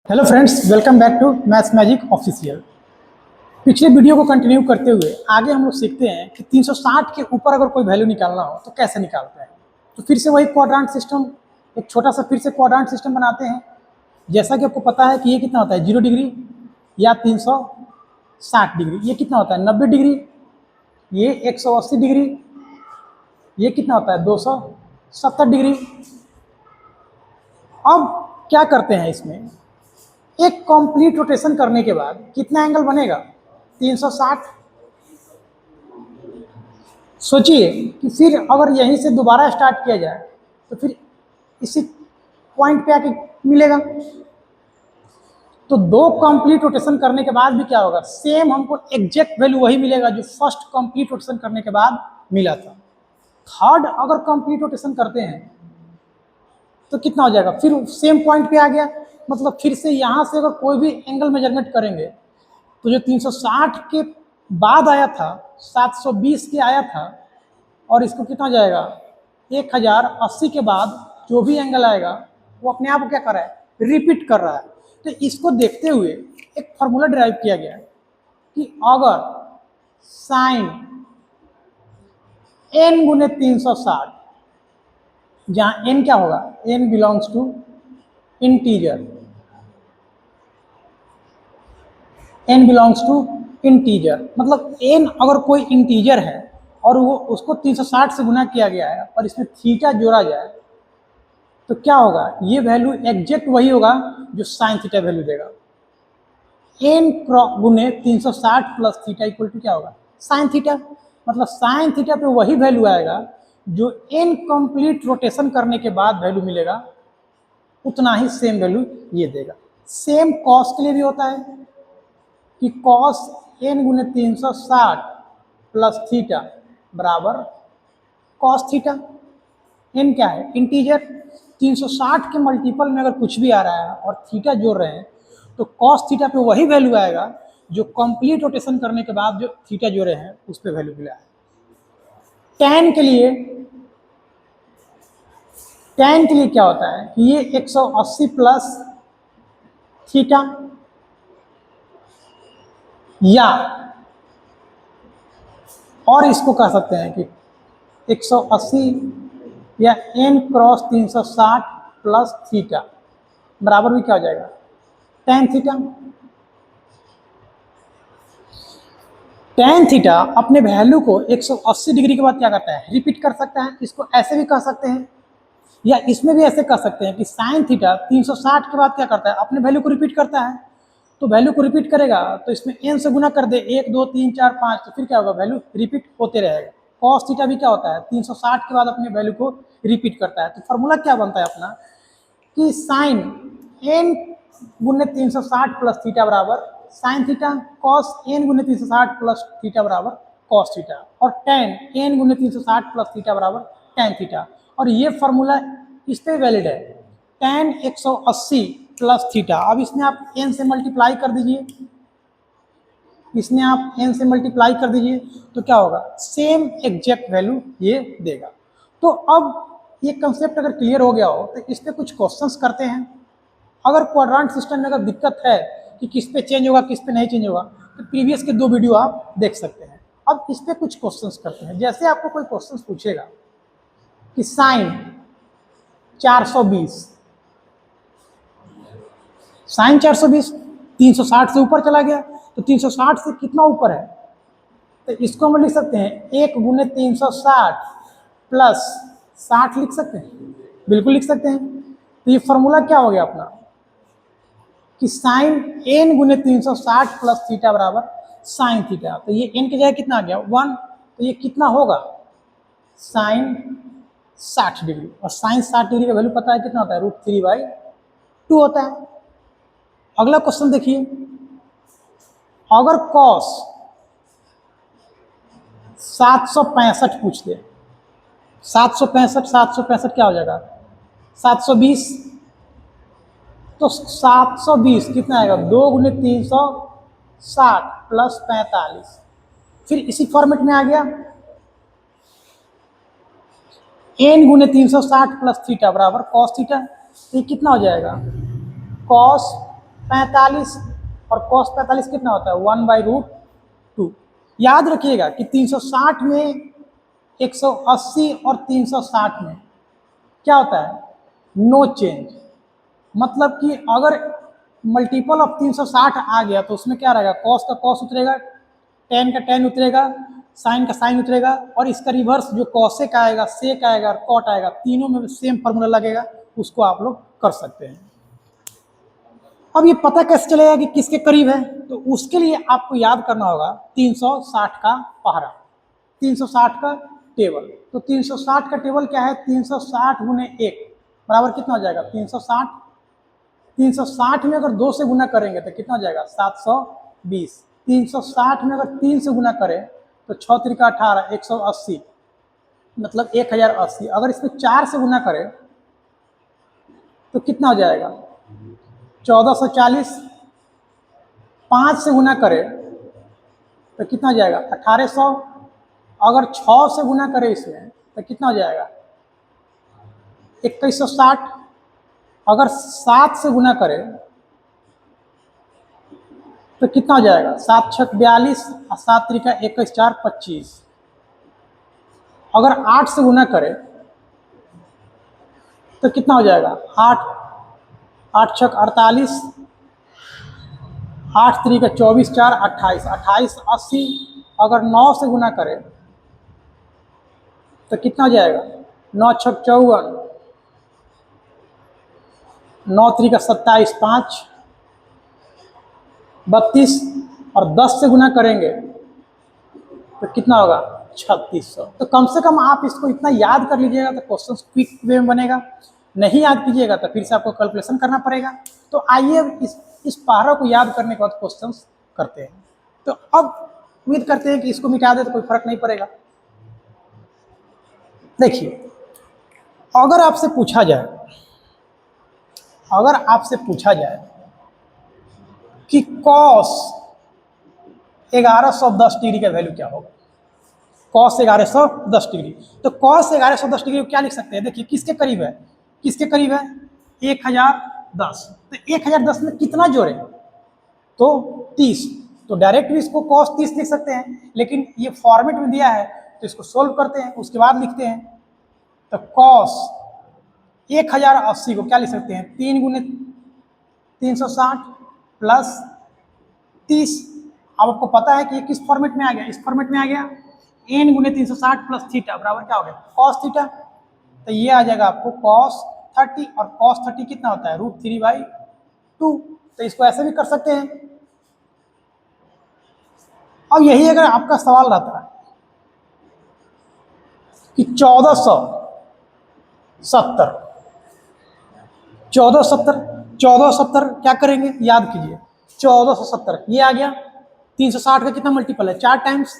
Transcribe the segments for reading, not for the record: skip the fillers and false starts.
Hello friends, welcome back to maths magic official. पिछले video को continue करते हुए आगे हम लोग सीखते हैं कि 360 के ऊपर अगर कोई वैल्यू निकालना हो तो कैसे निकालते हैं। तो फिर से वही क्वाड्रेंट सिस्टम, एक छोटा सा फिर से क्वाड्रेंट सिस्टम बनाते हैं। जैसा कि आपको पता है कि ये कितना होता है 0 डिग्री या 360 डिग्री, ये कितना होता है 90 डिग्री, ये 180 डिग्री, ये कितना होता है 270 डिग्री। अब क्या करते हैं, इसमें एक कंप्लीट रोटेशन करने के बाद कितना एंगल बनेगा 360। सोचिए कि फिर अगर यहीं से दोबारा स्टार्ट किया जाए तो फिर इसी पॉइंट पे आके मिलेगा। तो दो कंप्लीट रोटेशन करने के बाद भी क्या होगा, सेम हमको एग्जैक्ट वैल्यू वही मिलेगा जो फर्स्ट कंप्लीट रोटेशन करने के बाद मिला था। थर्ड अगर कंप्लीट रोटेशन करते हैं तो कितना हो जाएगा, फिर सेम पॉइंट पे आ गया। मतलब फिर से यहाँ से अगर कोई भी एंगल मेजरमेंट करेंगे तो जो 360 के बाद आया था 720 के आया था, और इसको कितना हो जाएगा 1080 के बाद जो भी एंगल आएगा वो अपने आप क्या कर रहा है, रिपीट कर रहा है। तो इसको देखते हुए एक फॉर्मूला डिराइव किया गया कि अगर साइन n गुने 360, जहाँ n क्या होगा, n belongs to integer, n belongs to integer, मतलब n अगर कोई इंटीजर है और वो उसको 360 से गुना किया गया है और इसमें थीटा जोड़ा जाए तो क्या होगा, ये वैल्यू एग्जैक्ट वही होगा जो साइन थीटा वैल्यू देगा। n गुने 360 प्लस थीटा इक्वल टू क्या होगा, साइन थीटा। मतलब साइन थीटा पे वही वैल्यू आएगा जो n कंप्लीट रोटेशन करने के बाद वैल्यू मिलेगा, उतना ही सेम वैल्यू ये देगा। सेम कॉस के लिए भी होता है कि कॉस n गुने 360 प्लस थीटा बराबर कॉस थीटा। n क्या है, इंटीजर। 360 के मल्टीपल में अगर कुछ भी आ रहा है और थीटा जोड़ रहे हैं तो कॉस थीटा पे वही वैल्यू आएगा जो कंप्लीट रोटेशन करने के बाद जो थीटा जोड़े हैं उस पे वैल्यू मिला है। tan के लिए क्या होता है कि ये 180 प्लस थीटा, या और इसको कह सकते हैं कि 180 या n क्रॉस 360 प्लस थीटा बराबर भी क्या हो जाएगा, tan थीटा। tan थीटा अपने वैल्यू को 180 डिग्री के बाद क्या करता है, रिपीट कर सकता है। इसको ऐसे भी कह सकते हैं या इसमें भी ऐसे कह सकते हैं कि साइन थीटा 360 के बाद क्या करता है, अपने वैल्यू को रिपीट करता है। तो वैल्यू को रिपीट करेगा तो इसमें n से गुना कर दे, 1 2 3 4 5, तो फिर क्या होगा, वैल्यू रिपीट होते रहेगा। कॉस थीटा भी क्या होता है, 360 के बाद अपने वैल्यू को रिपीट करता है। तो फॉर्मूला क्या बनता है अपना कि साइन n गुने 360 प्लस थीटा बराबर साइन थीटा, कॉस n गुने 360 प्लस थीटा बराबर कॉस थीटा, और tan n गुने 360 प्लस थीटा बराबर tan थीटा। और ये फॉर्मूला इस पे वैलिड है, tan 180 प्लस थीटा। अब इसमें आप n से मल्टीप्लाई कर दीजिए, इसमें आप n से मल्टीप्लाई कर दीजिए तो क्या होगा, सेम एग्जैक्ट वैल्यू ये देगा। तो अब ये कंसेप्ट अगर क्लियर हो गया हो तो इस पे कुछ क्वेश्चंस करते हैं। अगर क्वाड्रेंट सिस्टम में अगर दिक्कत है कि किस पे चेंज होगा किस पे नहीं चेंज होगा तो प्रीवियस के 2 वीडियो आप देख सकते हैं। अब इस पे कुछ क्वेश्चंस करते हैं। जैसे आपको कोई क्वेश्चंस पूछेगा कि साइन 420, साइन 420 360 से ऊपर चला गया तो 360 से कितना ऊपर है, तो इसको हम लिख सकते हैं 1 गुने 360 प्लस 60 लिख सकते हैं, बिल्कुल लिख सकते हैं। तो ये फॉर्मूला क्या हो गया अपना कि साइन n गुने 360 प्लस थीटा बराबर साइन थीटा। तो ये n की जगह कितना आ गया 1, तो ये कितना होगा साइन 60 डिग्री, और साइन 60 डिग्री का वैल्यू पता है कितना होता है, √3/2 होता है। अगला क्वेश्चन देखिए, अगर कॉस 765 पूछ दे, 765 क्या हो जाएगा 720, तो 720 कितना आएगा 2 गुने 360 प्लस 45, फिर इसी फॉर्मेट में आ गया n गुने 360 प्लस थीटा बराबर कॉस थीटा। तो ये कितना हो जाएगा, कॉस 45 और cos 45 कितना होता है 1/√2। याद रखिएगा कि 360 में 180 और 360 में क्या होता है नो चेंज। मतलब कि अगर मल्टीपल ऑफ 360 आ गया तो उसमें क्या रहेगा कॉस का कॉस उतरेगा, टेन का टेन उतरेगा, साइन का साइन उतरेगा, और इसका रिवर्स जो कॉसेक आएगा, सेक आएगा और कॉट आएगा, तीनों में सेम फार्मूला लगेगा, उसको आप लोग कर सकते हैं। अब ये पता कैसे चलेगा कि किसके करीब है, तो उसके लिए आपको याद करना होगा 360 का पहरा, 360 का टेबल। तो 360 का टेबल क्या है 360 गुने 1 बराबर कितना हो जाएगा 360। 360 में अगर 2 से गुना करेंगे तो कितना हो जाएगा 720। 360 में अगर 3 से गुना करें तो 6 त्रिका 18 180 मतलब 1080। अगर इसमें 4 से गुना करें तो कितना हो जाएगा 1440। 5 से गुना करें तो कितना हो जाएगा 1800। अगर 6 से गुना करें इसमें तो कितना हो जाएगा 2160। अगर 7 से गुना करें तो कितना हो जाएगा 7 छक 42 और 7 त्रिका 21 4 25। अगर 8 से गुना करें तो कितना हो जाएगा 8 छक 48, 8 त्रिका 24 4 28 28 80। अगर 9 से गुना करें तो कितना हो जाएगा 9 छक 54, 9 त्रिका 27 5 32। और 10 से गुना करेंगे तो कितना होगा 3600। तो कम से कम आप इसको इतना याद कर लीजिएगा तो क्वेश्चन क्विक वे में बनेगा। नहीं याद कीजिएगा तो फिर से आपको कैलकुलेशन करना पड़ेगा। तो आइए इस पहरा को याद करने के बाद क्वेश्चन करते हैं। तो अब उम्मीद करते हैं कि इसको मिटा दे तो कोई फर्क नहीं पड़ेगा। देखिए अगर आपसे पूछा जाए कि cos 1110 डिग्री का वैल्यू क्या होगा, cos 1110 डिग्री, तो cos 1110 डिग्री को क्या लिख सकते हैं। देखिए किसके करीब है 1010। तो 1010 में कितना जोड़े तो 30। तो डायरेक्ट भी इसको cos 30 लिख सकते हैं, लेकिन ये फॉर्मेट में दिया है तो इसको सोल्व करते हैं उसके बाद लिखते हैं। तो cos 1080 को क्या लिख सकते हैं 3 गुने 360 प्लस 30। अब आपको पता है कि ये किस फॉर्मेट में आ गया, इस फॉर्मेट में आ गया n गुने 360 प्लस थीटा बराबर क्या हो गया cos थीटा। तो ये आ जाएगा आपको cos 30, और cos 30 कितना होता है √3/2। तो इसको ऐसे भी कर सकते हैं। अब यही अगर आपका सवाल रहता है कि 1470 क्या करेंगे याद कीजिए 1470 ये आ गया 360 का कितना मल्टीपल है 4 टाइम्स।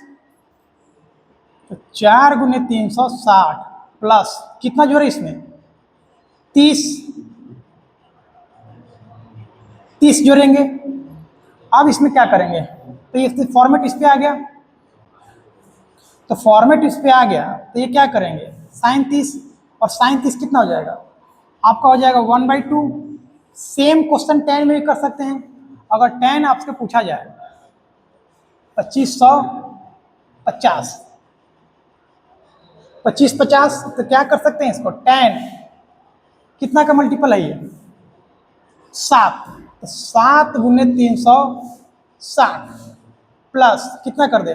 तो 4 गुने 360 प्लस कितना जोड़े इसमें 30 जोड़ेंगे। अब इसमें क्या करेंगे तो ये फॉर्मेट इस पे आ गया। तो फॉर्मेट इस पे आ गया तो ये क्या करेंगे sin 30, और sin 30 कितना हो जाएगा आपका हो जाएगा 1/2। सेम क्वेश्चन tan में भी कर सकते हैं। अगर tan आपसे पूछा जाए 2550 तो क्या कर सकते हैं इसको tan कितना का मल्टीपल है ये 7। तो 7 गुने 360 प्लस कितना कर दे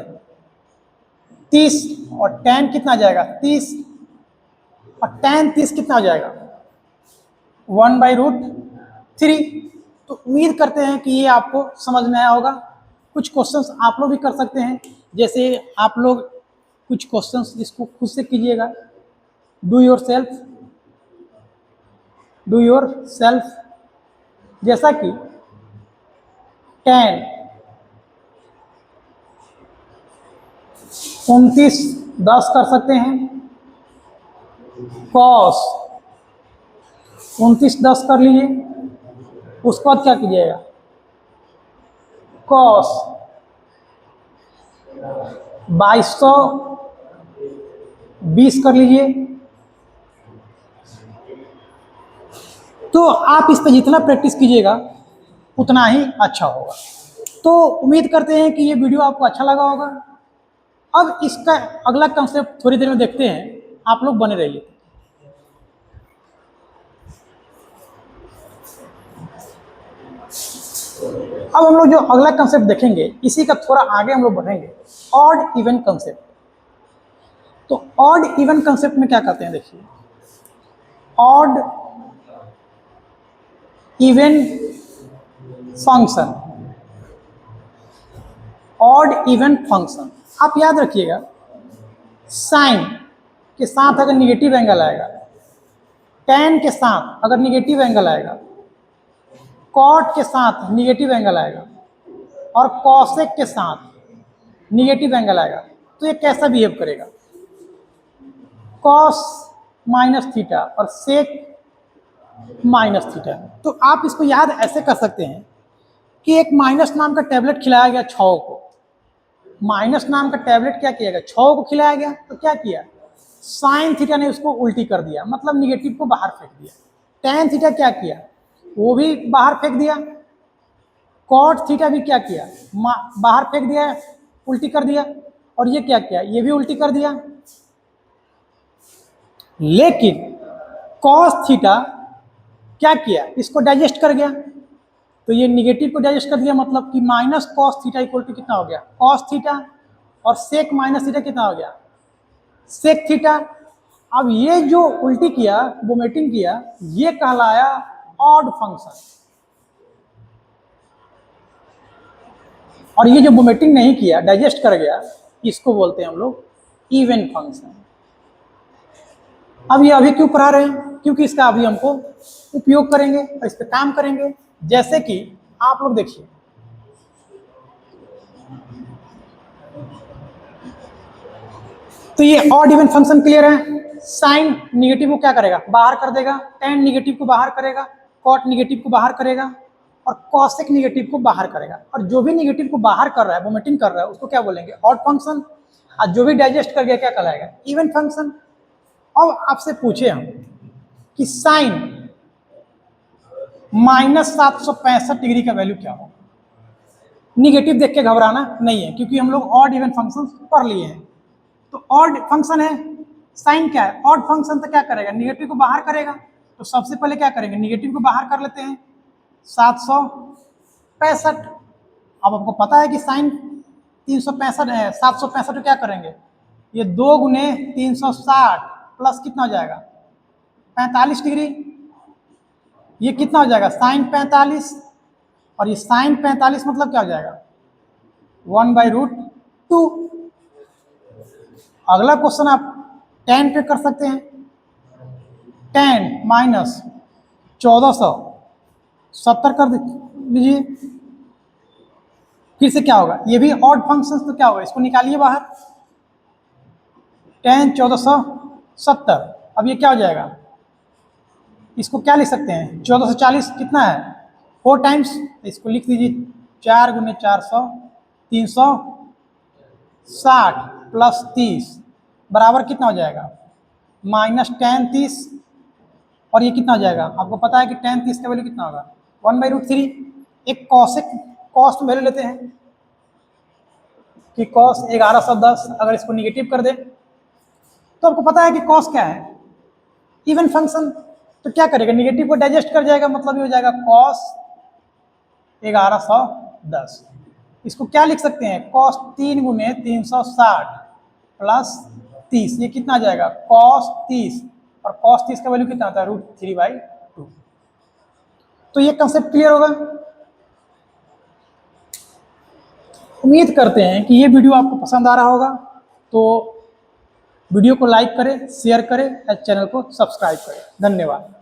30, और tan कितना जाएगा 30, और tan 30 कितना हो जाएगा 1/√3। तो उम्मीद करते हैं कि ये आपको समझ में आया होगा। कुछ क्वेश्चंस आप लोग भी कर सकते हैं, जैसे आप लोग कुछ क्वेश्चंस इसको खुद से कीजिएगा। डू योर सेल्फ जैसा कि tan 2910 कर सकते हैं, cos 2910 कर लीजिए। उसके बाद क्या कीजिएगा cos 2220 कर लीजिए। तो आप इस पर जितना प्रैक्टिस कीजिएगा उतना ही अच्छा होगा। तो उम्मीद करते हैं कि ये वीडियो आपको अच्छा लगा होगा। अब इसका अगला कंसेप्ट थोड़ी देर में देखते हैं, आप लोग बने रहिए। अब हम लोग जो अगला कंसेप्ट देखेंगे, इसी का थोड़ा आगे हम लोग बढ़ेंगे, ऑड इवन कंसेप्ट। तो ऑड इवन कंसेप्ट में क्या कहते हैं, देखिए, odd even function, odd even function आप याद रखिएगा, साइन के साथ अगर निगेटिव एंगल आएगा, टेन के साथ अगर निगेटिव एंगल आएगा, कॉट के साथ निगेटिव एंगल आएगा और कॉसेक के साथ निगेटिव एंगल आएगा, तो ये कैसा बिहेव करेगा, कॉस माइनस थीटा और सेक माइनस थीटा। तो आप इसको याद ऐसे कर सकते हैं कि एक माइनस नाम का टैबलेट खिलाया गया 6 को, माइनस नाम का टैबलेट क्या किया गया, 6 को खिलाया गया, तो क्या किया, साइन थीटा ने उसको उल्टी कर दिया, मतलब निगेटिव को बाहर फेंक दिया। टेन थीटा क्या किया, वो भी बाहर फेंक दिया। कॉट थीटा भी क्या किया, बाहर फेंक दिया, उल्टी कर दिया। और ये क्या किया, ये भी उल्टी कर दिया। लेकिन कॉस थीटा क्या किया, इसको डाइजेस्ट कर गया, तो ये निगेटिव को डाइजेस्ट कर दिया, मतलब कि minus cos theta equal to कितना हो गया, कॉस थीटा, और सेक माइनस थीटा कितना हो गया, सेक थीटा। अब ये जो उल्टी किया, वोमिटिंग किया, ये कहलाया ऑड फंक्शन। और ये जो वोमिटिंग नहीं किया, डाइजेस्ट कर गया, इसको बोलते हैं हम लोग इवन फंक्शन। अब ये अभी क्यों पढ़ा रहे हैं, क्योंकि इसका अभी हमको उपयोग करेंगे और इस पर काम करेंगे। जैसे कि आप लोग देखिए, तो ये ऑड इवन फंक्शन क्लियर है। साइन निगेटिव को क्या करेगा, बाहर कर देगा, टेन निगेटिव को बाहर करेगा, कॉट निगेटिव को बाहर करेगा और कॉसेक निगेटिव को बाहर करेगा। और जो भी निगेटिव को बाहर कर रहा है, वोमिटिंग कर रहा है, उसको क्या बोलेंगे, ऑड फंक्शन। और जो भी डाइजेस्ट कर गया क्या कहलाएगा, इवन फंक्शन। अब आपसे पूछे हम कि साइन -765 डिग्री का वैल्यू क्या होगा, निगेटिव देख के घबराना नहीं है, क्योंकि हम लोग ऑड इवन फंक्शन पढ़ लिए हैं। तो ऑड फंक्शन है, साइन क्या है, ऑड फंक्शन, तो क्या करेगा, निगेटिव को बाहर करेगा। तो सबसे पहले क्या करेंगे, निगेटिव को बाहर कर लेते हैं, 765। अब आपको पता है कि साइन 365 है, 765 को क्या करेंगे, ये 2 गुने 360 प्लस कितना हो जाएगा, 45 डिग्री। ये कितना हो जाएगा, साइन 45, और ये साइन 45 मतलब क्या हो जाएगा, 1/√2। अगला क्वेश्चन आप tan पे कर सकते हैं, tan माइनस 1470 कर दीजिए। फिर से क्या होगा, ये भी ऑड फंक्शन, तो क्या होगा, इसको निकालिए बाहर, tan 1470। अब ये क्या हो जाएगा, इसको क्या लिख सकते हैं, 1440 कितना है, 4 टाइम्स, इसको लिख दीजिए 4 गुने 400, 360 प्लस 30 बराबर कितना हो जाएगा, -tan 30। और ये कितना हो जाएगा, आपको पता है कि tan 30 का वैल्यू कितना होगा, 1/√3। एक कॉसेक कॉस्ट वैल्यू लेते हैं कि कॉस 1110, अगर इसको निगेटिव कर दे तो आपको पता है कि कॉस क्या है, इवन फंक्शन। तो क्या करेगा, निगेटिव को डाइजेस्ट कर जाएगा, मतलब ये हो जाएगा कॉस 1110। इसको क्या लिख सकते हैं, कॉस 3 गुने 360 प्लस 30, ये कितना आ जाएगा, कॉस 30, और कॉस 30 का वैल्यू कितना आता है, √3/2। तो ये कंसेप्ट क्लियर होगा। उम्मीद करते हैं कि ये वीडियो आपको पसंद आ रहा होगा। तो वीडियो को लाइक करें, शेयर करें और चैनल को सब्सक्राइब करें। धन्यवाद।